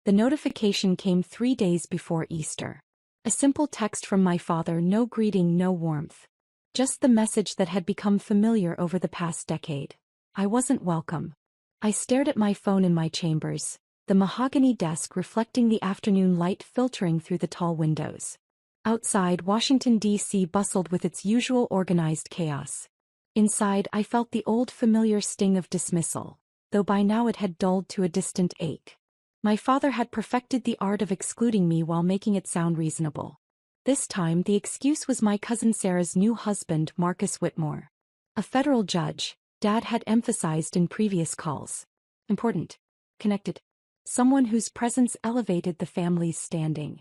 The notification came 3 days before Easter. A simple text from my father, no greeting, no warmth. Just the message that had become familiar over the past decade. I wasn't welcome. I stared at my phone in my chambers, the mahogany desk reflecting the afternoon light filtering through the tall windows. Outside, Washington, D.C. bustled with its usual organized chaos. Inside, I felt the old familiar sting of dismissal, though by now it had dulled to a distant ache. My father had perfected the art of excluding me while making it sound reasonable. This time the excuse was my cousin Sarah's new husband, Marcus Whitmore. A federal judge, Dad had emphasized in previous calls. Important. Connected. Someone whose presence elevated the family's standing.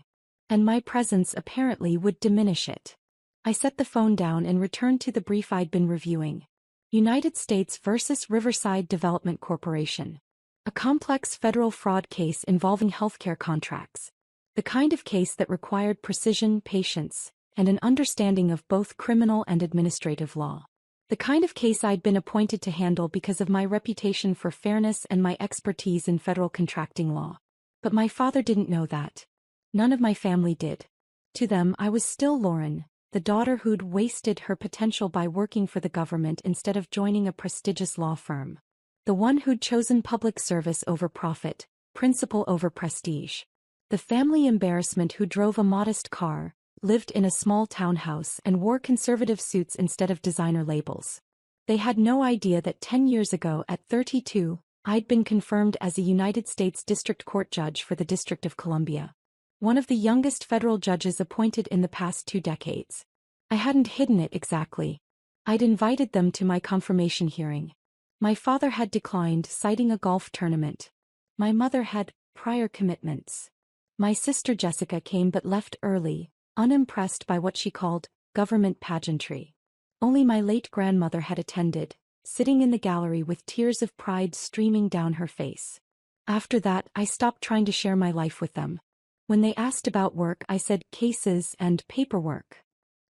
And my presence apparently would diminish it. I set the phone down and returned to the brief I'd been reviewing. United States versus Riverside Development Corporation. A complex federal fraud case involving healthcare contracts. The kind of case that required precision, patience, and an understanding of both criminal and administrative law. The kind of case I'd been appointed to handle because of my reputation for fairness and my expertise in federal contracting law. But my father didn't know that. None of my family did. To them, I was still Lauren, the daughter who'd wasted her potential by working for the government instead of joining a prestigious law firm. The one who'd chosen public service over profit, principle over prestige. The family embarrassment who drove a modest car, lived in a small townhouse and wore conservative suits instead of designer labels. They had no idea that 10 years ago at 32, I'd been confirmed as a United States District Court judge for the District of Columbia. One of the youngest federal judges appointed in the past 2 decades. I hadn't hidden it exactly. I'd invited them to my confirmation hearing. My father had declined, citing a golf tournament. My mother had prior commitments. My sister Jessica came but left early, unimpressed by what she called government pageantry. Only my late grandmother had attended, sitting in the gallery with tears of pride streaming down her face. After that, I stopped trying to share my life with them. When they asked about work, I said cases and paperwork.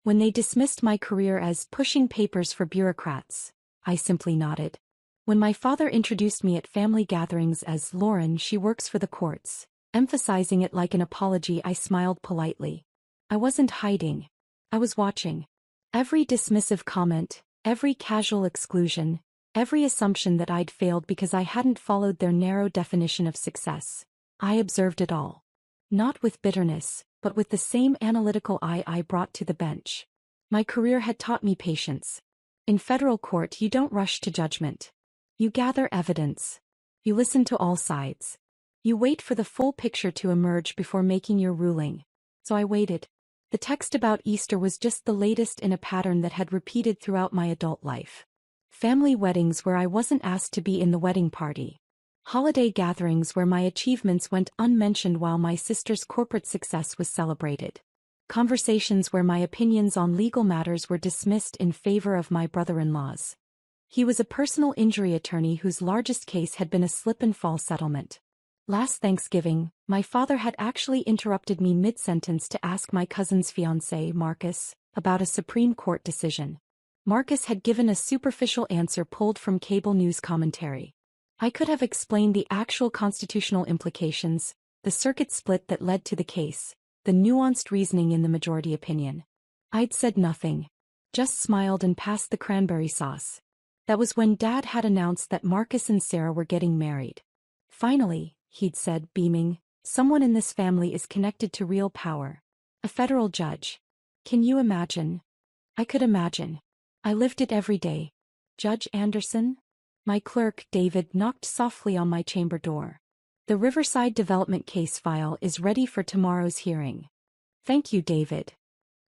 When they dismissed my career as pushing papers for bureaucrats, I simply nodded. When my father introduced me at family gatherings as Lauren, she works for the courts, emphasizing it like an apology, I smiled politely. I wasn't hiding. I was watching. Every dismissive comment, every casual exclusion, every assumption that I'd failed because I hadn't followed their narrow definition of success. I observed it all. Not with bitterness, but with the same analytical eye I brought to the bench. My career had taught me patience. In federal court, you don't rush to judgment. You gather evidence. You listen to all sides. You wait for the full picture to emerge before making your ruling. So I waited. The text about Easter was just the latest in a pattern that had repeated throughout my adult life. Family weddings where I wasn't asked to be in the wedding party. Holiday gatherings where my achievements went unmentioned while my sister's corporate success was celebrated. Conversations where my opinions on legal matters were dismissed in favor of my brother-in-law's. He was a personal injury attorney whose largest case had been a slip-and-fall settlement. Last Thanksgiving, my father had actually interrupted me mid-sentence to ask my cousin's fiancé, Marcus, about a Supreme Court decision. Marcus had given a superficial answer pulled from cable news commentary. I could have explained the actual constitutional implications, the circuit split that led to the case, the nuanced reasoning in the majority opinion. I'd said nothing. Just smiled and passed the cranberry sauce. That was when Dad had announced that Marcus and Sarah were getting married. Finally, he'd said, beaming, someone in this family is connected to real power. A federal judge. Can you imagine? I could imagine. I lived it every day. Judge Anderson? My clerk, David, knocked softly on my chamber door. The Riverside Development case file is ready for tomorrow's hearing. Thank you, David.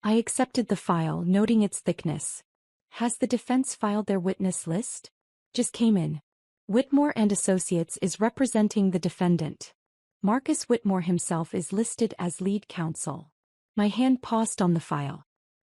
I accepted the file, noting its thickness. Has the defense filed their witness list? Just came in. Whitmore and Associates is representing the defendant. Marcus Whitmore himself is listed as lead counsel. My hand paused on the file.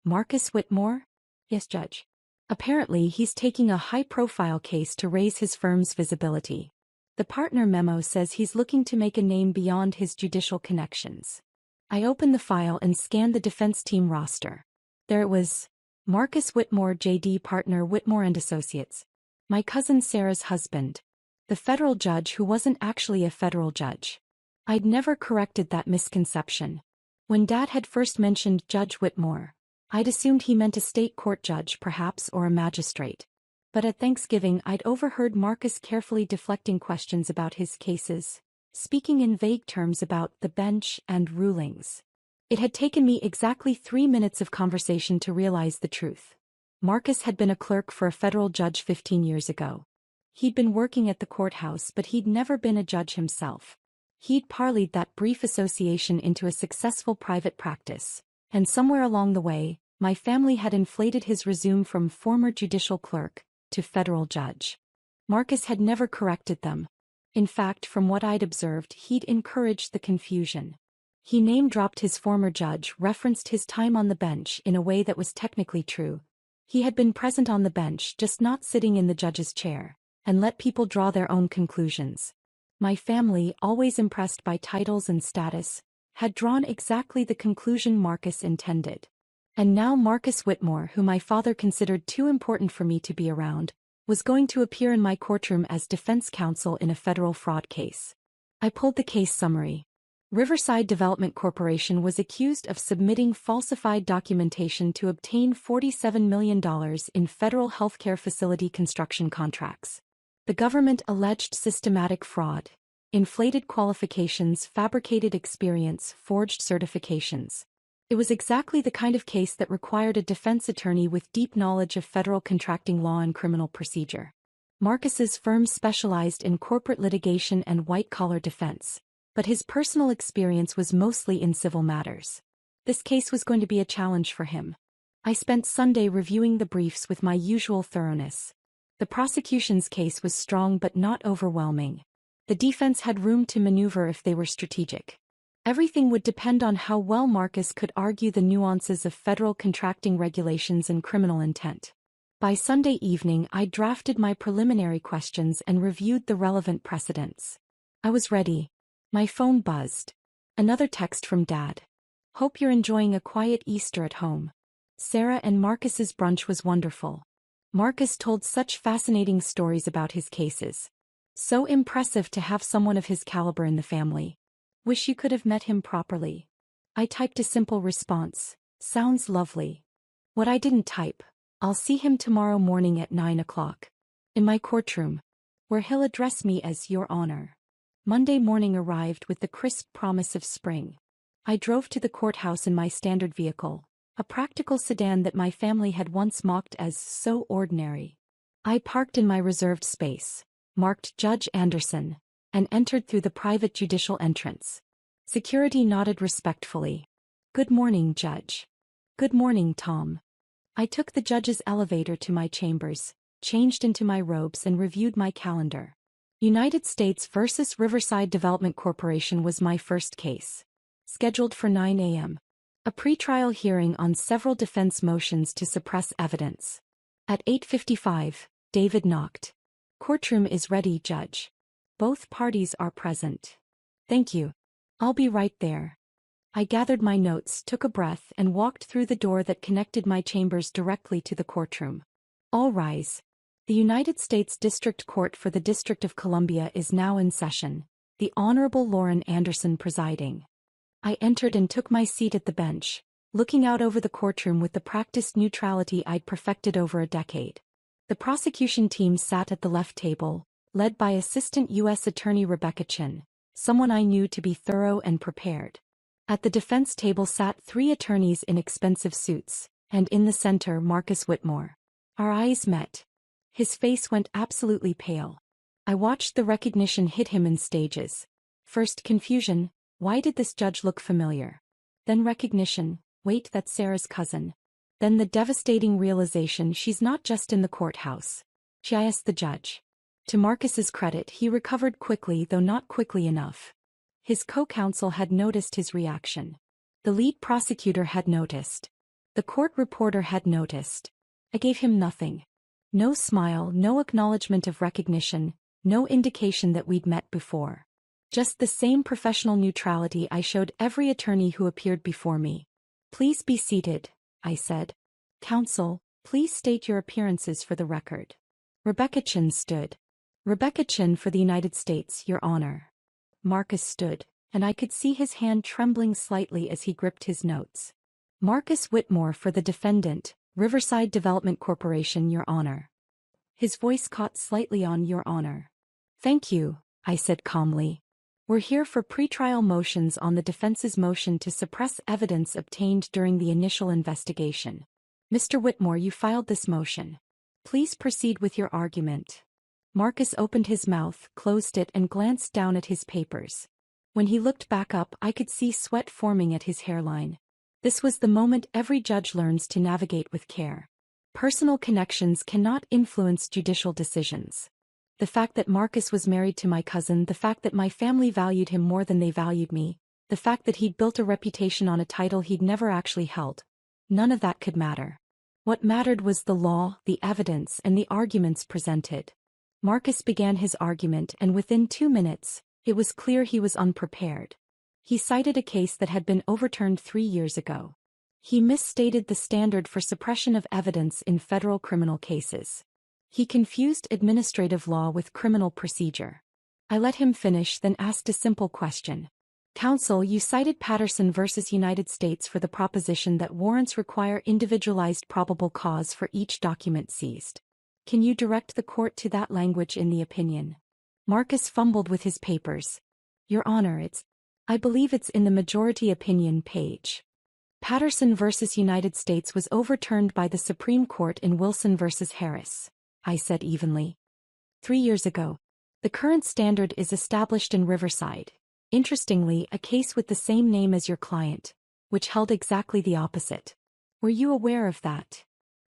Marcus Whitmore? Yes, Judge. Apparently he's taking a high-profile case to raise his firm's visibility. The partner memo says he's looking to make a name beyond his judicial connections. I opened the file and scanned the defense team roster. There it was. Marcus Whitmore, J.D. Partner, Whitmore and Associates. My cousin Sarah's husband. The federal judge who wasn't actually a federal judge. I'd never corrected that misconception. When Dad had first mentioned Judge Whitmore, I'd assumed he meant a state court judge perhaps or a magistrate. But at Thanksgiving I'd overheard Marcus carefully deflecting questions about his cases, speaking in vague terms about the bench and rulings. It had taken me exactly 3 minutes of conversation to realize the truth. Marcus had been a clerk for a federal judge 15 years ago. He'd been working at the courthouse but he'd never been a judge himself. He'd parlayed that brief association into a successful private practice, and somewhere along the way, my family had inflated his resume from former judicial clerk to federal judge. Marcus had never corrected them. In fact, from what I'd observed, he'd encouraged the confusion. He name-dropped his former judge, referenced his time on the bench in a way that was technically true. He had been present on the bench, just not sitting in the judge's chair, and let people draw their own conclusions. My family, always impressed by titles and status, had drawn exactly the conclusion Marcus intended. And now Marcus Whitmore, who my father considered too important for me to be around, was going to appear in my courtroom as defense counsel in a federal fraud case. I pulled the case summary. Riverside Development Corporation was accused of submitting falsified documentation to obtain $47 million in federal healthcare facility construction contracts. The government alleged systematic fraud, inflated qualifications, fabricated experience, forged certifications. It was exactly the kind of case that required a defense attorney with deep knowledge of federal contracting law and criminal procedure. Marcus's firm specialized in corporate litigation and white-collar defense, but his personal experience was mostly in civil matters. This case was going to be a challenge for him. I spent Sunday reviewing the briefs with my usual thoroughness. The prosecution's case was strong but not overwhelming. The defense had room to maneuver if they were strategic. Everything would depend on how well Marcus could argue the nuances of federal contracting regulations and criminal intent. By Sunday evening, I drafted my preliminary questions and reviewed the relevant precedents. I was ready. My phone buzzed. Another text from Dad. Hope you're enjoying a quiet Easter at home. Sarah and Marcus's brunch was wonderful. Marcus told such fascinating stories about his cases. So impressive to have someone of his caliber in the family. Wish you could have met him properly. I typed a simple response. Sounds lovely. What I didn't type. I'll see him tomorrow morning at 9 o'clock. In my courtroom, where he'll address me as Your Honor. Monday morning arrived with the crisp promise of spring. I drove to the courthouse in my standard vehicle, a practical sedan that my family had once mocked as so ordinary. I parked in my reserved space, marked Judge Anderson, and entered through the private judicial entrance. Security nodded respectfully. Good morning, Judge. Good morning, Tom. I took the judge's elevator to my chambers, changed into my robes and reviewed my calendar. United States versus Riverside Development Corporation was my first case. Scheduled for 9 a.m. A pretrial hearing on several defense motions to suppress evidence. At 8:55, David knocked. Courtroom is ready, Judge. Both parties are present. Thank you. I'll be right there. I gathered my notes, took a breath, and walked through the door that connected my chambers directly to the courtroom. All rise. The United States District Court for the District of Columbia is now in session, the Honorable Lauren Anderson presiding. I entered and took my seat at the bench, looking out over the courtroom with the practiced neutrality I'd perfected over a decade. The prosecution team sat at the left table, led by Assistant U.S. Attorney Rebecca Chin, someone I knew to be thorough and prepared. At the defense table sat 3 attorneys in expensive suits, and in the center Marcus Whitmore. Our eyes met. His face went absolutely pale. I watched the recognition hit him in stages. First confusion, why did this judge look familiar? Then recognition, wait, that's Sarah's cousin. Then the devastating realization she's not just in the courthouse. She asked the judge. To Marcus's credit, he recovered quickly, though not quickly enough. His co-counsel had noticed his reaction. The lead prosecutor had noticed. The court reporter had noticed. I gave him nothing. No smile, no acknowledgement of recognition, no indication that we'd met before. Just the same professional neutrality I showed every attorney who appeared before me. Please be seated, I said. Counsel, please state your appearances for the record. Rebecca Chin stood. Rebecca Chin for the United States, Your Honor. Marcus stood. and I could see his hand trembling slightly as he gripped his notes. Marcus Whitmore for the defendant, Riverside Development Corporation, Your Honor. His voice caught slightly on Your Honor. Thank you, I said calmly. We're here for pretrial motions on the defense's motion to suppress evidence obtained during the initial investigation. Mr. Whitmore, you filed this motion. Please proceed with your argument. Marcus opened his mouth, closed it, and glanced down at his papers. When he looked back up, I could see sweat forming at his hairline. This was the moment every judge learns to navigate with care. Personal connections cannot influence judicial decisions. The fact that Marcus was married to my cousin, the fact that my family valued him more than they valued me, the fact that he'd built a reputation on a title he'd never actually held. None of that could matter. What mattered was the law, the evidence, and the arguments presented. Marcus began his argument, and within 2 minutes, it was clear he was unprepared. He cited a case that had been overturned 3 years ago. He misstated the standard for suppression of evidence in federal criminal cases. He confused administrative law with criminal procedure. I let him finish, then asked a simple question. Counsel, you cited Patterson v. United States for the proposition that warrants require individualized probable cause for each document seized. Can you direct the court to that language in the opinion? Marcus fumbled with his papers. Your Honor, I believe it's in the majority opinion page. Patterson v. United States was overturned by the Supreme Court in Wilson v. Harris, I said evenly. 3 years ago. The current standard is established in Riverside. Interestingly, a case with the same name as your client, which held exactly the opposite. Were you aware of that?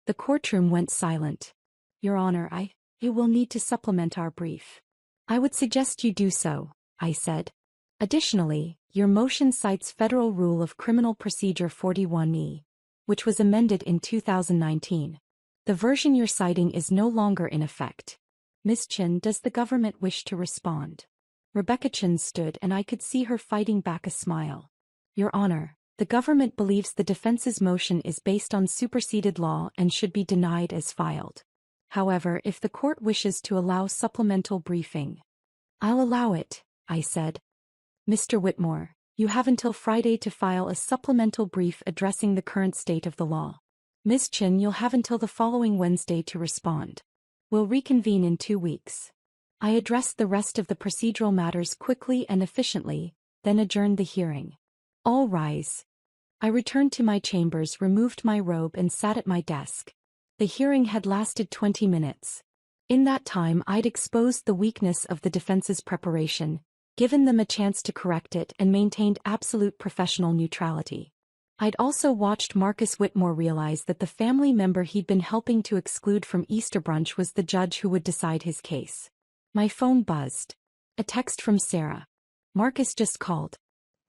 The courtroom went silent. Your Honor, I will need to supplement our brief. I would suggest you do so, I said. Additionally, your motion cites Federal Rule of Criminal Procedure 41E, which was amended in 2019. The version you're citing is no longer in effect. Ms. Chin, does the government wish to respond? Rebecca Chin stood, and I could see her fighting back a smile. Your Honor, the government believes the defense's motion is based on superseded law and should be denied as filed. However, if the court wishes to allow supplemental briefing, I'll allow it, I said. Mr. Whitmore, you have until Friday to file a supplemental brief addressing the current state of the law. Ms. Chin, you'll have until the following Wednesday to respond. We'll reconvene in 2 weeks. I addressed the rest of the procedural matters quickly and efficiently, then adjourned the hearing. All rise. I returned to my chambers, removed my robe, and sat at my desk. The hearing had lasted 20 minutes. In that time, I'd exposed the weakness of the defense's preparation, given them a chance to correct it, and maintained absolute professional neutrality. I'd also watched Marcus Whitmore realize that the family member he'd been helping to exclude from Easter brunch was the judge who would decide his case. My phone buzzed. A text from Sarah. Marcus just called.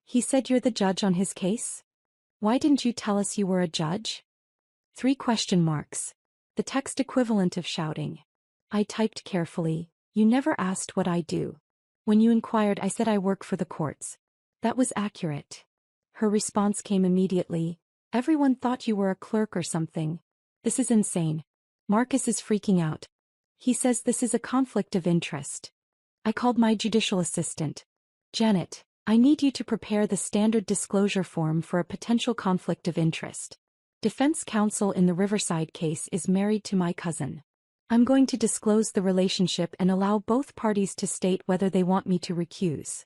He said you're the judge on his case? Why didn't you tell us you were a judge? 3 question marks. The text equivalent of shouting. I typed carefully, you never asked what I do. When you inquired, I said I work for the courts. That was accurate. Her response came immediately. Everyone thought you were a clerk or something. This is insane. Marcus is freaking out. He says this is a conflict of interest. I called my judicial assistant. Janet, I need you to prepare the standard disclosure form for a potential conflict of interest. Defense counsel in the Riverside case is married to my cousin. I'm going to disclose the relationship and allow both parties to state whether they want me to recuse.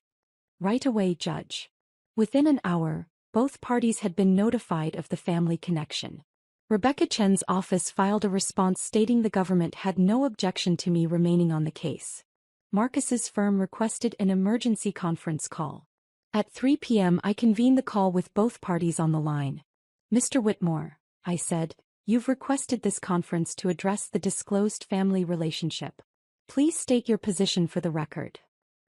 Right away, Judge. Within an hour, both parties had been notified of the family connection. Rebecca Chen's office filed a response stating the government had no objection to me remaining on the case. Marcus's firm requested an emergency conference call. At 3 p.m. I convened the call with both parties on the line. Mr. Whitmore, I said, you've requested this conference to address the disclosed family relationship. Please state your position for the record.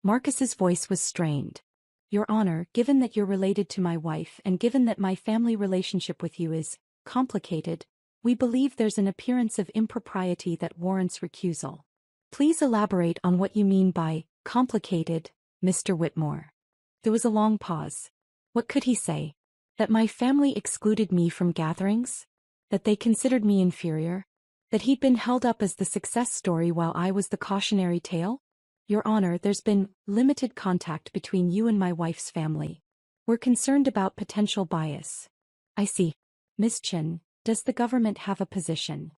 Marcus's voice was strained. Your Honor, given that you're related to my wife and given that my family relationship with you is complicated, we believe there's an appearance of impropriety that warrants recusal. Please elaborate on what you mean by complicated, Mr. Whitmore. There was a long pause. What could he say? That my family excluded me from gatherings? That they considered me inferior? That he'd been held up as the success story while I was the cautionary tale? Your Honor, there's been limited contact between you and my wife's family. We're concerned about potential bias. I see. Ms. Chin, does the government have a position?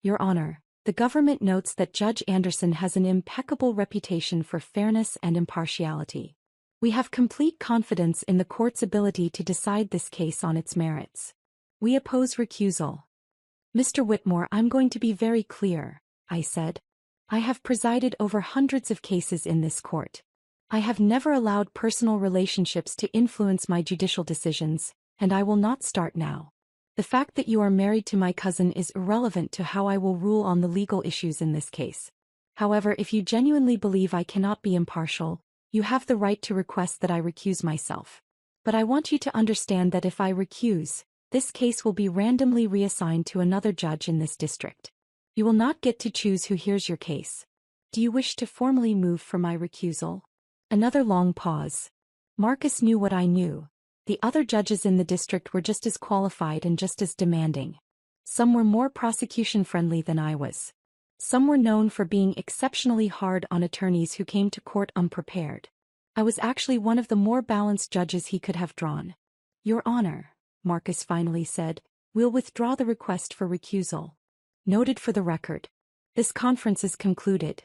Your Honor, the government notes that Judge Anderson has an impeccable reputation for fairness and impartiality. We have complete confidence in the court's ability to decide this case on its merits. We oppose recusal. Mr. Whitmore, I'm going to be very clear, I said. I have presided over hundreds of cases in this court. I have never allowed personal relationships to influence my judicial decisions, and I will not start now. The fact that you are married to my cousin is irrelevant to how I will rule on the legal issues in this case. However, if you genuinely believe I cannot be impartial, you have the right to request that I recuse myself. But I want you to understand that if I recuse, this case will be randomly reassigned to another judge in this district. You will not get to choose who hears your case. Do you wish to formally move for my recusal? Another long pause. Marcus knew what I knew. The other judges in the district were just as qualified and just as demanding. Some were more prosecution-friendly than I was. Some were known for being exceptionally hard on attorneys who came to court unprepared. I was actually one of the more balanced judges he could have drawn. Your Honor, Marcus finally said, we'll withdraw the request for recusal. Noted for the record. This conference is concluded.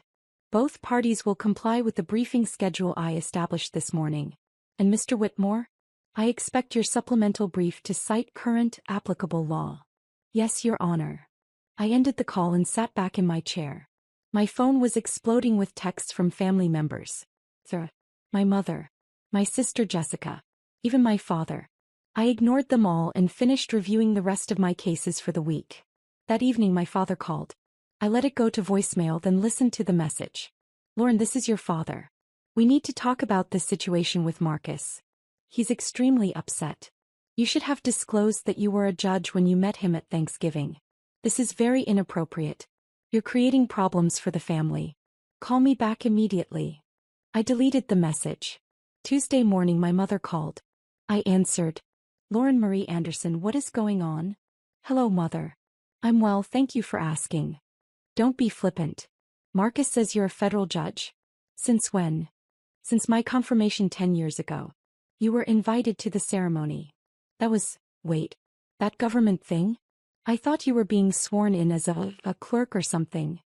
Both parties will comply with the briefing schedule I established this morning. And Mr. Whitmore, I expect your supplemental brief to cite current, applicable law. Yes, Your Honor. I ended the call and sat back in my chair. My phone was exploding with texts from family members. My mother. My sister Jessica. Even my father. I ignored them all and finished reviewing the rest of my cases for the week. That evening my father called. I let it go to voicemail, then listened to the message. Lauren, this is your father. We need to talk about this situation with Marcus. He's extremely upset. You should have disclosed that you were a judge when you met him at Thanksgiving. This is very inappropriate. You're creating problems for the family. Call me back immediately. I deleted the message. Tuesday morning my mother called. I answered. Lauren Marie Anderson, what is going on? Hello, Mother. I'm well, thank you for asking. Don't be flippant. Marcus says you're a federal judge. Since when? Since my confirmation 10 years ago. You were invited to the ceremony. Wait. That government thing? I thought you were being sworn in as a clerk or something.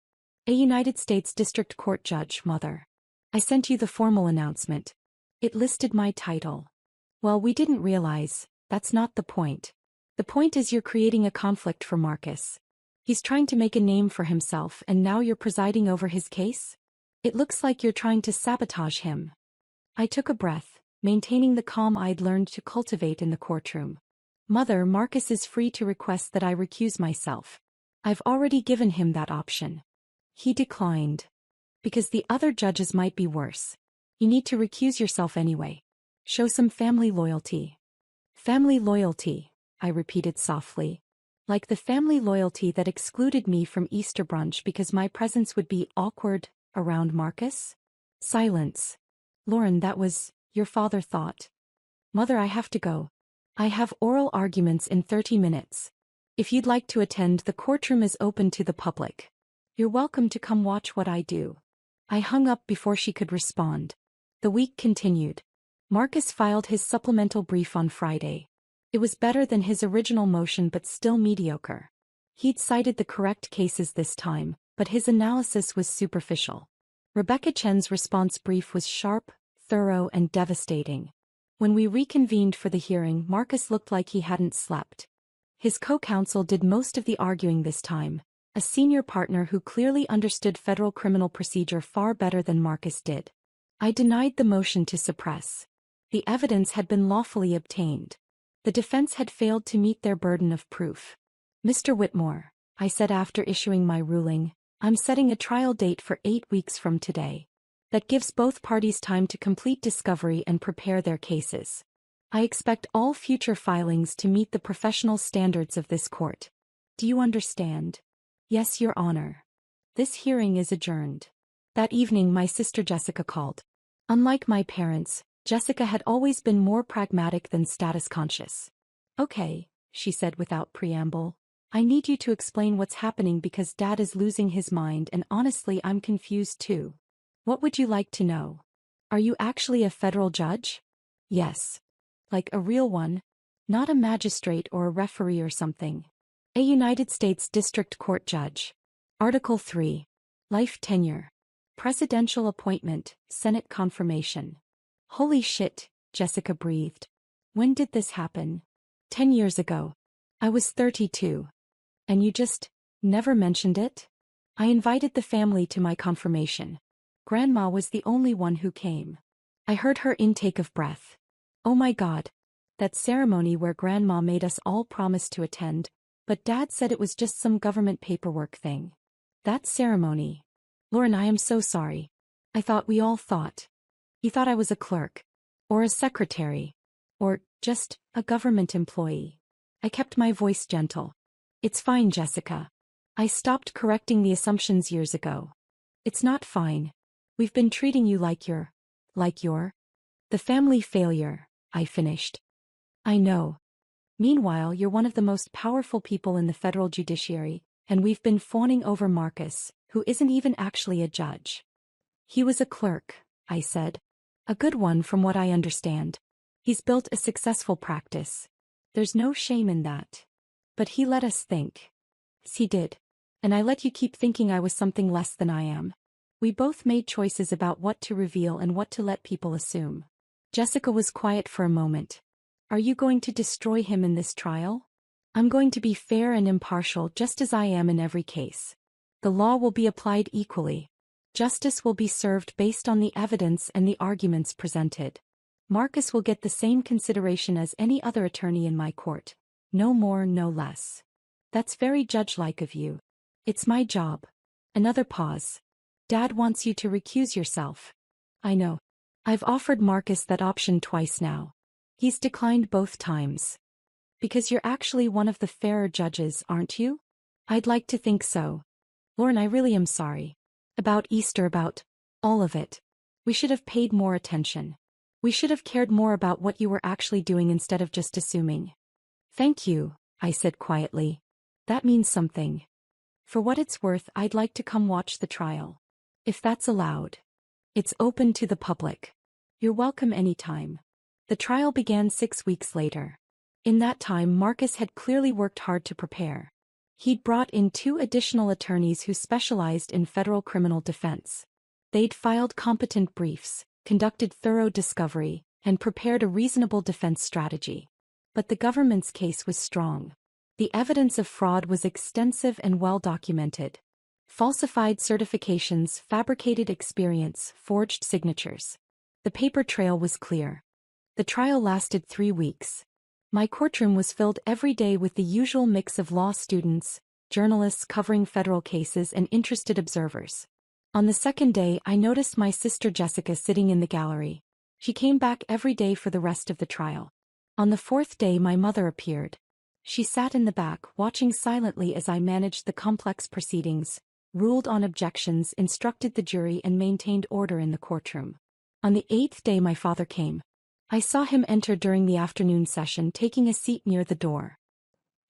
A United States District Court judge, Mother. I sent you the formal announcement. It listed my title. Well, we didn't realize. That's not the point. The point is you're creating a conflict for Marcus. He's trying to make a name for himself and now you're presiding over his case? It looks like you're trying to sabotage him. I took a breath, maintaining the calm I'd learned to cultivate in the courtroom. Mother, Marcus is free to request that I recuse myself. I've already given him that option. He declined. Because the other judges might be worse. You need to recuse yourself anyway. Show some family loyalty. Family loyalty, I repeated softly. Like the family loyalty that excluded me from Easter brunch because my presence would be awkward around Marcus? Silence. Lauren, that was your father thought. Mother, I have to go. I have oral arguments in 30 minutes. If you'd like to attend, the courtroom is open to the public. You're welcome to come watch what I do. I hung up before she could respond. The week continued. Marcus filed his supplemental brief on Friday. It was better than his original motion but still mediocre. He'd cited the correct cases this time, but his analysis was superficial. Rebecca Chen's response brief was sharp, thorough, and devastating. When we reconvened for the hearing, Marcus looked like he hadn't slept. His co-counsel did most of the arguing this time, a senior partner who clearly understood federal criminal procedure far better than Marcus did. I denied the motion to suppress. The evidence had been lawfully obtained. The defense had failed to meet their burden of proof. Mr. Whitmore, I said after issuing my ruling, I'm setting a trial date for 8 weeks from today. That gives both parties time to complete discovery and prepare their cases. I expect all future filings to meet the professional standards of this court. Do you understand? Yes, Your Honor. This hearing is adjourned. That evening my sister Jessica called. Unlike my parents, Jessica had always been more pragmatic than status conscious. Okay, she said without preamble. I need you to explain what's happening because Dad is losing his mind and honestly I'm confused too. What would you like to know? Are you actually a federal judge? Yes. Like a real one? Not a magistrate or a referee or something. A United States District Court judge. Article 3. Life tenure. Presidential appointment, Senate confirmation. Holy shit, Jessica breathed. When did this happen? 10 years ago. I was 32. And you just never mentioned it? I invited the family to my confirmation. Grandma was the only one who came. I heard her intake of breath. Oh my God. That ceremony where Grandma made us all promise to attend, but Dad said it was just some government paperwork thing. That ceremony. Lauren, I am so sorry. I thought we all thought. You thought I was a clerk. Or a secretary. Or just a government employee. I kept my voice gentle. It's fine, Jessica. I stopped correcting the assumptions years ago. It's not fine. We've been treating you like you're the family failure, I finished. I know. Meanwhile, you're one of the most powerful people in the federal judiciary, and we've been fawning over Marcus, who isn't even actually a judge. He was a clerk, I said. A good one from what I understand. He's built a successful practice. There's no shame in that. But he let us think. He did. And I let you keep thinking I was something less than I am. We both made choices about what to reveal and what to let people assume. Jessica was quiet for a moment. Are you going to destroy him in this trial? I'm going to be fair and impartial just as I am in every case. The law will be applied equally. Justice will be served based on the evidence and the arguments presented. Marcus will get the same consideration as any other attorney in my court. No more, no less. That's very judge-like of you. It's my job. Another pause. Dad wants you to recuse yourself. I know. I've offered Marcus that option twice now. He's declined both times. Because you're actually one of the fairer judges, aren't you? I'd like to think so. Lauren, I really am sorry. About Easter, about all of it. We should have paid more attention. We should have cared more about what you were actually doing instead of just assuming. Thank you, I said quietly. That means something. For what it's worth, I'd like to come watch the trial. If that's allowed. It's open to the public. You're welcome anytime. The trial began 6 weeks later. In that time, Marcus had clearly worked hard to prepare. He'd brought in 2 additional attorneys who specialized in federal criminal defense. They'd filed competent briefs, conducted thorough discovery, and prepared a reasonable defense strategy. But the government's case was strong. The evidence of fraud was extensive and well documented. Falsified certifications, fabricated experience, forged signatures. The paper trail was clear. The trial lasted 3 weeks. My courtroom was filled every day with the usual mix of law students, journalists covering federal cases, and interested observers. On the second day, I noticed my sister Jessica sitting in the gallery. She came back every day for the rest of the trial. On the 4th day, my mother appeared. She sat in the back, watching silently as I managed the complex proceedings, ruled on objections, instructed the jury, and maintained order in the courtroom. On the 8th day, my father came. I saw him enter during the afternoon session, taking a seat near the door.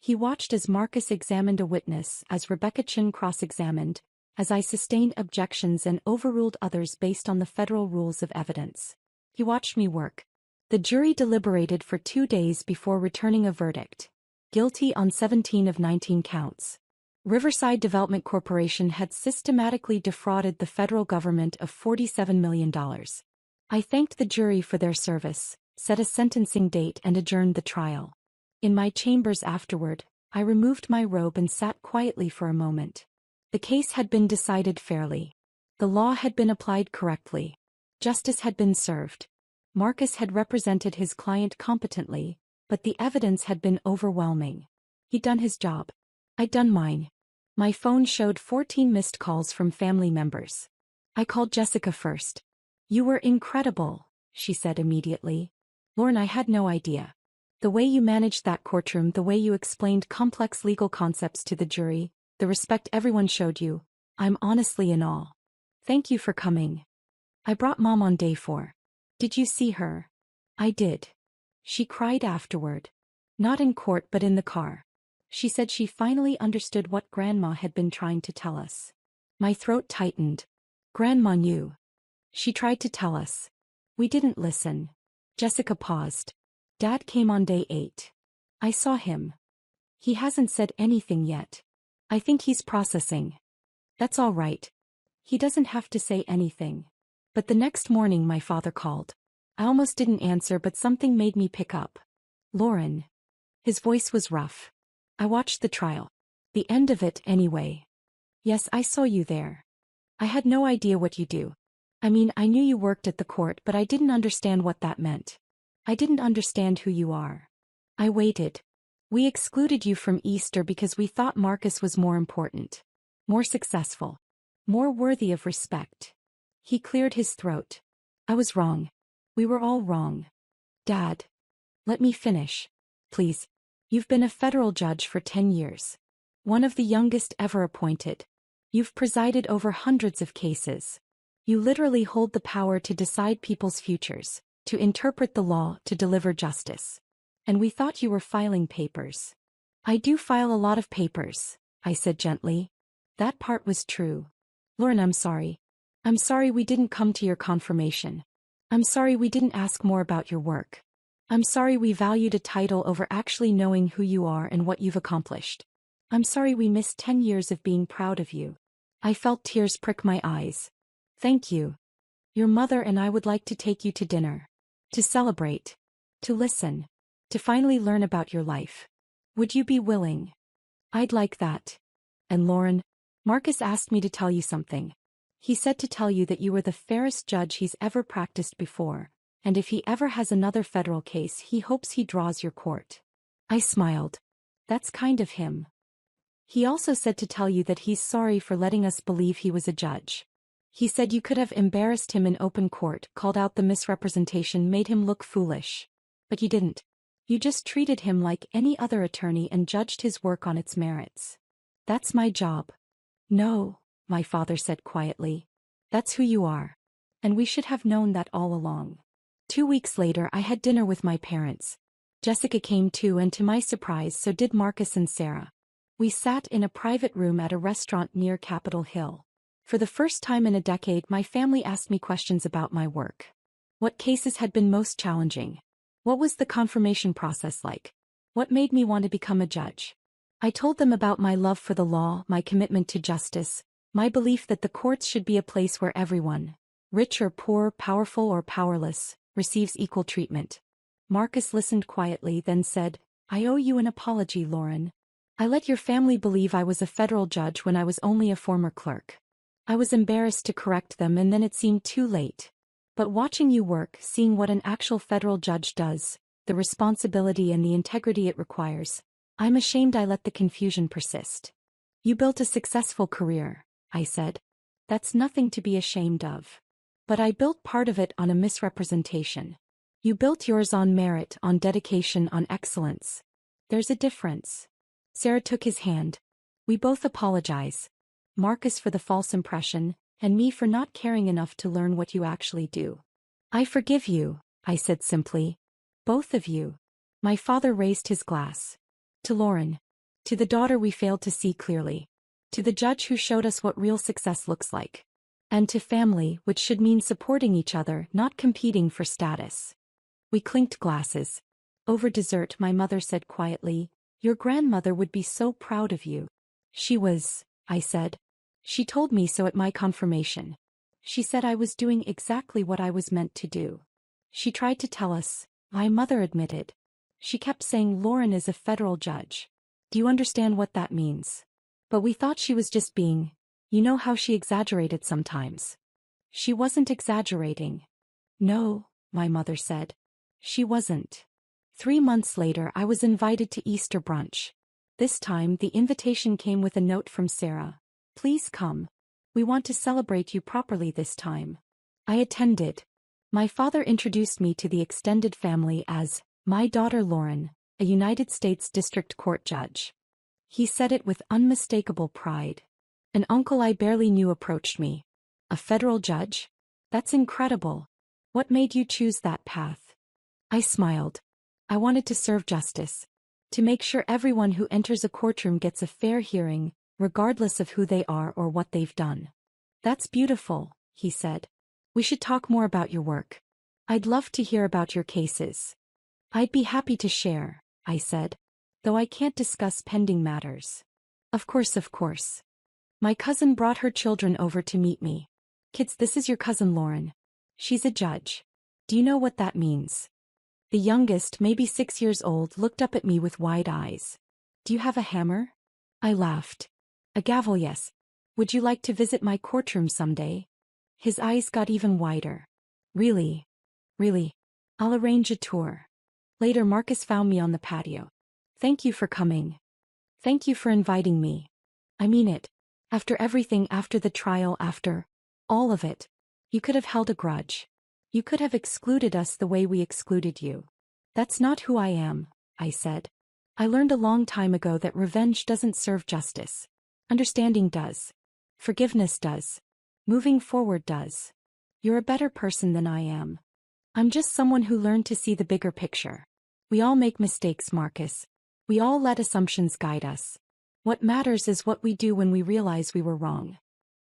He watched as Marcus examined a witness, as Rebecca Chin cross-examined, as I sustained objections and overruled others based on the federal rules of evidence. He watched me work. The jury deliberated for 2 days before returning a verdict. Guilty on 17 of 19 counts. Riverside Development Corporation had systematically defrauded the federal government of $47 million. I thanked the jury for their service, set a sentencing date, and adjourned the trial. In my chambers afterward, I removed my robe and sat quietly for a moment. The case had been decided fairly. The law had been applied correctly. Justice had been served. Marcus had represented his client competently, but the evidence had been overwhelming. He'd done his job. I'd done mine. My phone showed 14 missed calls from family members. I called Jessica first. You were incredible, she said immediately. Lauren, I had no idea. The way you managed that courtroom, the way you explained complex legal concepts to the jury, the respect everyone showed you, I'm honestly in awe. Thank you for coming. I brought Mom on day 4. Did you see her? I did. She cried afterward. Not in court but in the car. She said she finally understood what Grandma had been trying to tell us. My throat tightened. Grandma knew. She tried to tell us. We didn't listen. Jessica paused. Dad came on day 8. I saw him. He hasn't said anything yet. I think he's processing. That's all right. He doesn't have to say anything. But the next morning my father called. I almost didn't answer, but something made me pick up. Lauren. His voice was rough. I watched the trial. The end of it, anyway. Yes, I saw you there. I had no idea what you do. I mean, I knew you worked at the court, but I didn't understand what that meant. I didn't understand who you are. I waited. We excluded you from Easter because we thought Marcus was more important. More successful. More worthy of respect. He cleared his throat. I was wrong. We were all wrong. Dad. Let me finish. Please. You've been a federal judge for 10 years. One of the youngest ever appointed. You've presided over hundreds of cases. You literally hold the power to decide people's futures, to interpret the law, to deliver justice. And we thought you were filing papers. I do file a lot of papers, I said gently. That part was true. Lauren, I'm sorry. I'm sorry we didn't come to your confirmation. I'm sorry we didn't ask more about your work. I'm sorry we valued a title over actually knowing who you are and what you've accomplished. I'm sorry we missed 10 years of being proud of you. I felt tears prick my eyes. Thank you. Your mother and I would like to take you to dinner. To celebrate. To listen. To finally learn about your life. Would you be willing? I'd like that. And Lauren, Marcus asked me to tell you something. He said to tell you that you were the fairest judge he's ever practiced before, and if he ever has another federal case he hopes he draws your court. I smiled. That's kind of him. He also said to tell you that he's sorry for letting us believe he was a judge. He said you could have embarrassed him in open court, called out the misrepresentation, made him look foolish. But you didn't. You just treated him like any other attorney and judged his work on its merits. That's my job. No, my father said quietly. That's who you are. And we should have known that all along. 2 weeks later I had dinner with my parents. Jessica came too, and to my surprise so did Marcus and Sarah. We sat in a private room at a restaurant near Capitol Hill. For the first time in a decade my family asked me questions about my work. What cases had been most challenging? What was the confirmation process like? What made me want to become a judge? I told them about my love for the law, my commitment to justice, my belief that the courts should be a place where everyone, rich or poor, powerful or powerless, receives equal treatment. Marcus listened quietly, then said, I owe you an apology, Lauren. I let your family believe I was a federal judge when I was only a former clerk. I was embarrassed to correct them, and then it seemed too late. But watching you work, seeing what an actual federal judge does, the responsibility and the integrity it requires, I'm ashamed I let the confusion persist. You built a successful career, I said. That's nothing to be ashamed of. But I built part of it on a misrepresentation. You built yours on merit, on dedication, on excellence. There's a difference. Sarah took his hand. We both apologize. Marcus for the false impression, and me for not caring enough to learn what you actually do. I forgive you, I said simply. Both of you. My father raised his glass. To Lauren. To the daughter we failed to see clearly. To the judge who showed us what real success looks like. And to family, which should mean supporting each other, not competing for status. We clinked glasses. Over dessert my mother said quietly, your grandmother would be so proud of you. She was, I said. She told me so at my confirmation. She said I was doing exactly what I was meant to do. She tried to tell us, my mother admitted. She kept saying Lauren is a federal judge. Do you understand what that means? But we thought she was just being, you know how she exaggerated sometimes. She wasn't exaggerating. No, my mother said. She wasn't. 3 months later I was invited to Easter brunch. This time the invitation came with a note from Sarah. Please come. We want to celebrate you properly this time. I attended. My father introduced me to the extended family as my daughter Lauren, a United States District Court judge. He said it with unmistakable pride. An uncle I barely knew approached me. A federal judge? That's incredible. What made you choose that path? I smiled. I wanted to serve justice. To make sure everyone who enters a courtroom gets a fair hearing, regardless of who they are or what they've done. That's beautiful, he said. We should talk more about your work. I'd love to hear about your cases. I'd be happy to share, I said, though I can't discuss pending matters. Of course, of course. My cousin brought her children over to meet me. Kids, this is your cousin Lauren. She's a judge. Do you know what that means? The youngest, maybe 6 years old, looked up at me with wide eyes. Do you have a hammer? I laughed. A gavel, yes. Would you like to visit my courtroom someday? His eyes got even wider. Really? Really? I'll arrange a tour. Later, Marcus found me on the patio. Thank you for coming. Thank you for inviting me. I mean it. After everything, after the trial, after all of it. You could have held a grudge. You could have excluded us the way we excluded you. That's not who I am, I said. I learned a long time ago that revenge doesn't serve justice. Understanding does. Forgiveness does. Moving forward does. You're a better person than I am. I'm just someone who learned to see the bigger picture. We all make mistakes, Marcus. We all let assumptions guide us. What matters is what we do when we realize we were wrong.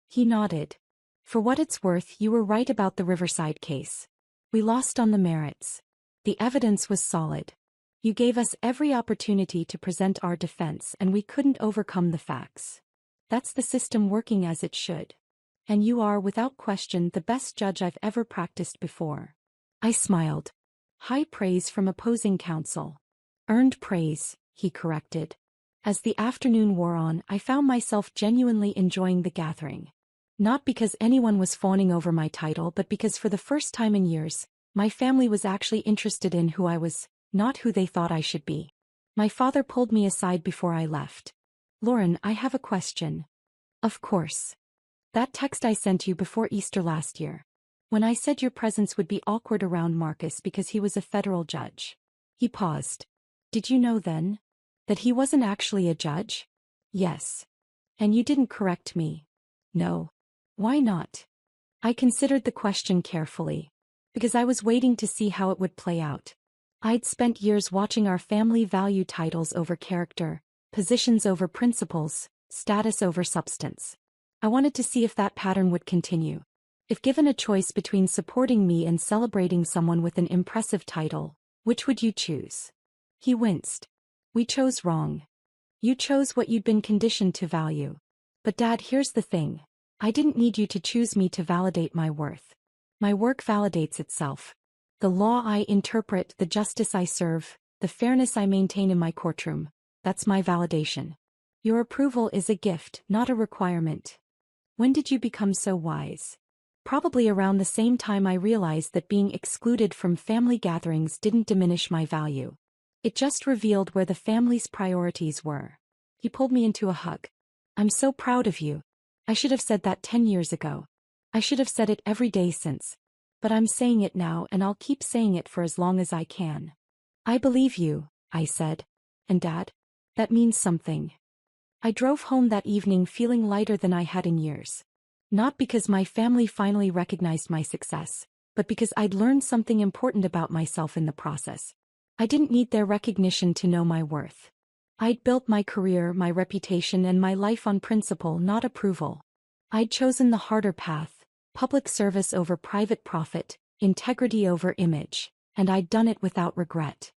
He nodded. For what it's worth, you were right about the Riverside case. We lost on the merits. The evidence was solid. You gave us every opportunity to present our defense, and we couldn't overcome the facts. That's the system working as it should. And you are, without question, the best judge I've ever practiced before. I smiled. High praise from opposing counsel. Earned praise, he corrected. As the afternoon wore on, I found myself genuinely enjoying the gathering. Not because anyone was fawning over my title, but because for the first time in years, my family was actually interested in who I was, not who they thought I should be. My father pulled me aside before I left. Lauren, I have a question. Of course. That text I sent you before Easter last year. When I said your presence would be awkward around Marcus because he was a federal judge. He paused. Did you know then? That he wasn't actually a judge? Yes. And you didn't correct me? No. Why not? I considered the question carefully. Because I was waiting to see how it would play out. I'd spent years watching our family value titles over character, positions over principles, status over substance. I wanted to see if that pattern would continue. If given a choice between supporting me and celebrating someone with an impressive title, which would you choose? He winced. We chose wrong. You chose what you'd been conditioned to value. But Dad, here's the thing. I didn't need you to choose me to validate my worth. My work validates itself. The law I interpret, the justice I serve, the fairness I maintain in my courtroom, that's my validation. Your approval is a gift, not a requirement. When did you become so wise? Probably around the same time I realized that being excluded from family gatherings didn't diminish my value. It just revealed where the family's priorities were. He pulled me into a hug. I'm so proud of you. I should have said that 10 years ago. I should have said it every day since. But I'm saying it now, and I'll keep saying it for as long as I can. I believe you, I said. And Dad? That means something. I drove home that evening feeling lighter than I had in years. Not because my family finally recognized my success, but because I'd learned something important about myself in the process. I didn't need their recognition to know my worth. I'd built my career, my reputation, and my life on principle, not approval. I'd chosen the harder path, public service over private profit, integrity over image, and I'd done it without regret.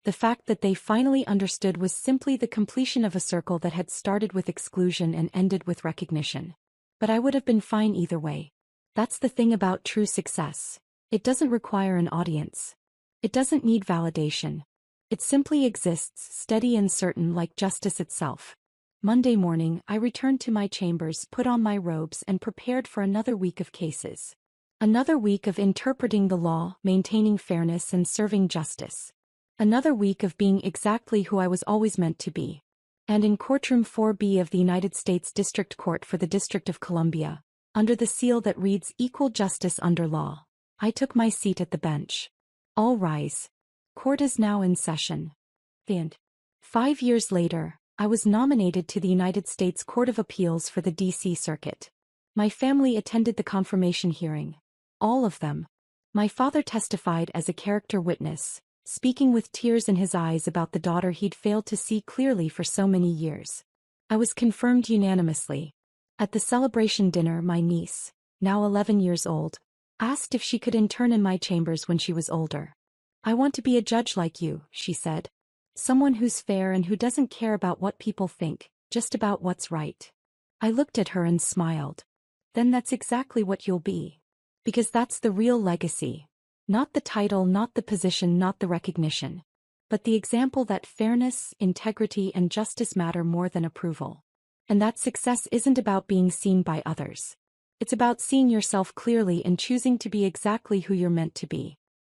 The fact that they finally understood was simply the completion of a circle that had started with exclusion and ended with recognition. But I would have been fine either way. That's the thing about true success. It doesn't require an audience. It doesn't need validation. It simply exists, steady and certain like justice itself. Monday morning, I returned to my chambers, put on my robes, and prepared for another week of cases. Another week of interpreting the law, maintaining fairness, and serving justice. Another week of being exactly who I was always meant to be. And in Courtroom 4B of the United States District Court for the District of Columbia, under the seal that reads Equal Justice Under Law, I took my seat at the bench. All rise. Court is now in session. The end. 5 years later, I was nominated to the United States Court of Appeals for the D.C. Circuit. My family attended the confirmation hearing. All of them. My father testified as a character witness, speaking with tears in his eyes about the daughter he'd failed to see clearly for so many years. I was confirmed unanimously. At the celebration dinner, my niece, now 11 years old, Asked if she could intern in my chambers when she was older. I want to be a judge like you, she said. Someone who's fair and who doesn't care about what people think, just about what's right. I looked at her and smiled. Then that's exactly what you'll be. Because that's the real legacy. Not the title, not the position, not the recognition. But the example that fairness, integrity, and justice matter more than approval. And that success isn't about being seen by others. It's about seeing yourself clearly and choosing to be exactly who you're meant to be.